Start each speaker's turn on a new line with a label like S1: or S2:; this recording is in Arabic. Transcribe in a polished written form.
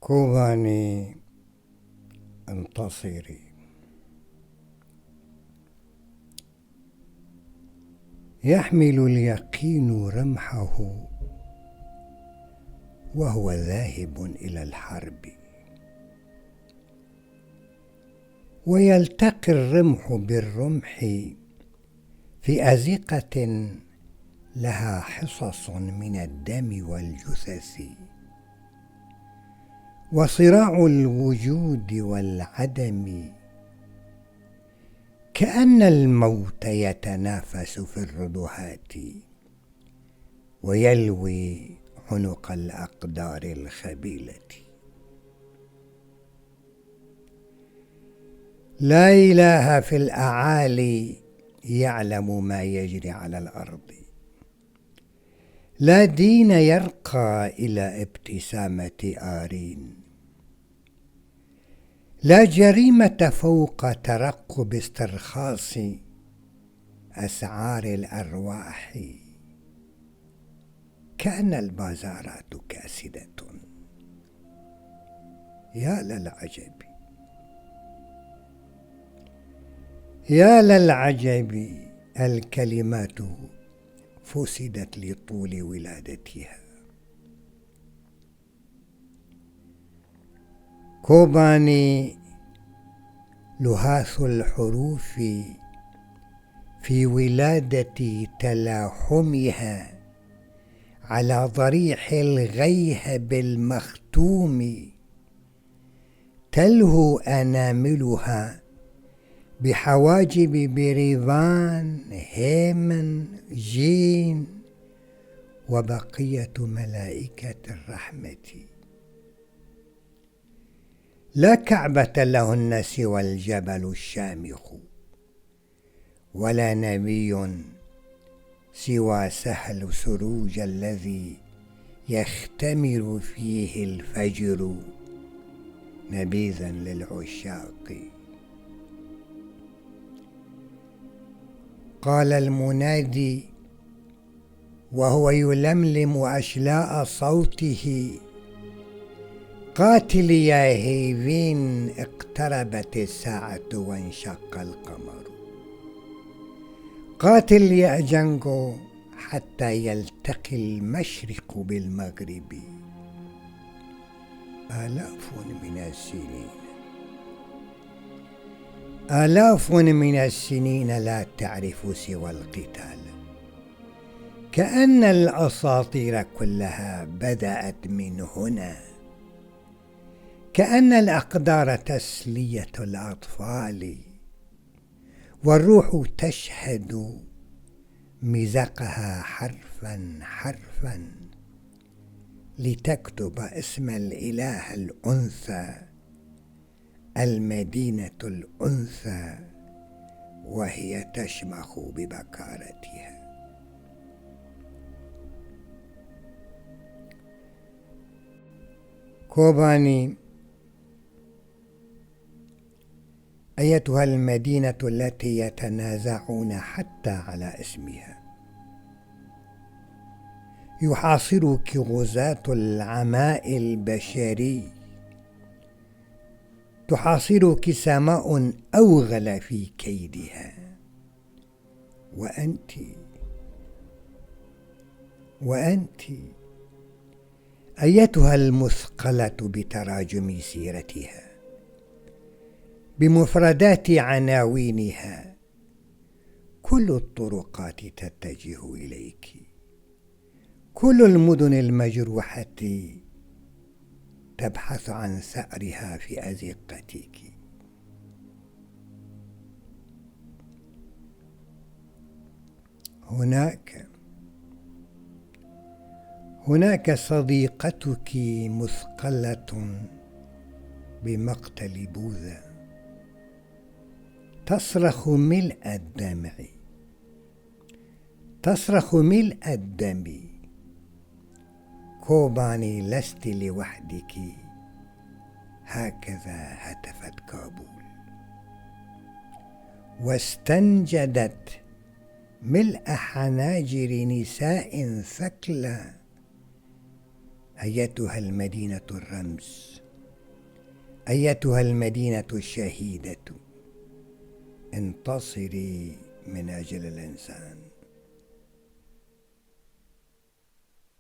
S1: كوباني انتصري. يحمل اليقين رمحه وهو ذاهب إلى الحرب، ويلتقي الرمح بالرمح في أزقة لها حصص من الدم والجثث، وصراع الوجود والعدم كأن الموت يتنافس في الردهات ويلوي عنق الأقدار الخبيلة. لا إله في الأعالي يعلم ما يجري على الأرض، لا دين يرقى إلى ابتسامة آرين، لا جريمة فوق ترقب استرخاص أسعار الأرواح، كأن البازارات كاسدة. يا للعجب، يا للعجب، الكلمات فسدت لطول ولادتها. كوباني لهاث الحروف في ولادة تلاحمها على ضريح الغيهب المختوم، تلهو أناملها بحواجب بريفان هيمن جين وبقية ملائكة الرحمة. لا كعبة لهن سوى الجبل الشامخ، ولا نبي سوى سهل سروج الذي يختمر فيه الفجر نبيذا للعشاق. قال المنادي وهو يلملم أشلاء صوته: قاتل يا هيفين، اقتربت الساعة وانشق القمر. قاتل يا جانجو حتى يلتقي المشرق بالمغرب. آلاف من السنين، آلاف من السنين لا تعرف سوى القتال، كأن الأساطير كلها بدأت من هنا، كأن الأقدار تسلية الأطفال، والروح تشهد مزقها حرفا حرفا لتكتب اسم الإله الأنثى، المدينة الأنثى، وهي تشمخ ببكارتها. كوباني: أيتها المدينة التي يتنازعون حتى على اسمها، يحاصرك غزاة العماء البشري، تحاصرك سماء أوغل في كيدها، وأنت أيتها المثقلة بتراجم سيرتها، بمفردات عناوينها، كل الطرقات تتجه إليك، كل المدن المجروحة تبحث عن ثأرها في أزقتك. هناك صديقتك مثقلة بمقتل بوذا، تصرخ ملء الدمع، تصرخ ملء الدم. كوباني لست لوحدك، هكذا هتفت كابول، واستنجدت ملء حناجر نساء ثكلى: أيتها المدينة الرمز، أيتها المدينة الشهيدة انتصري من أجل الإنسان.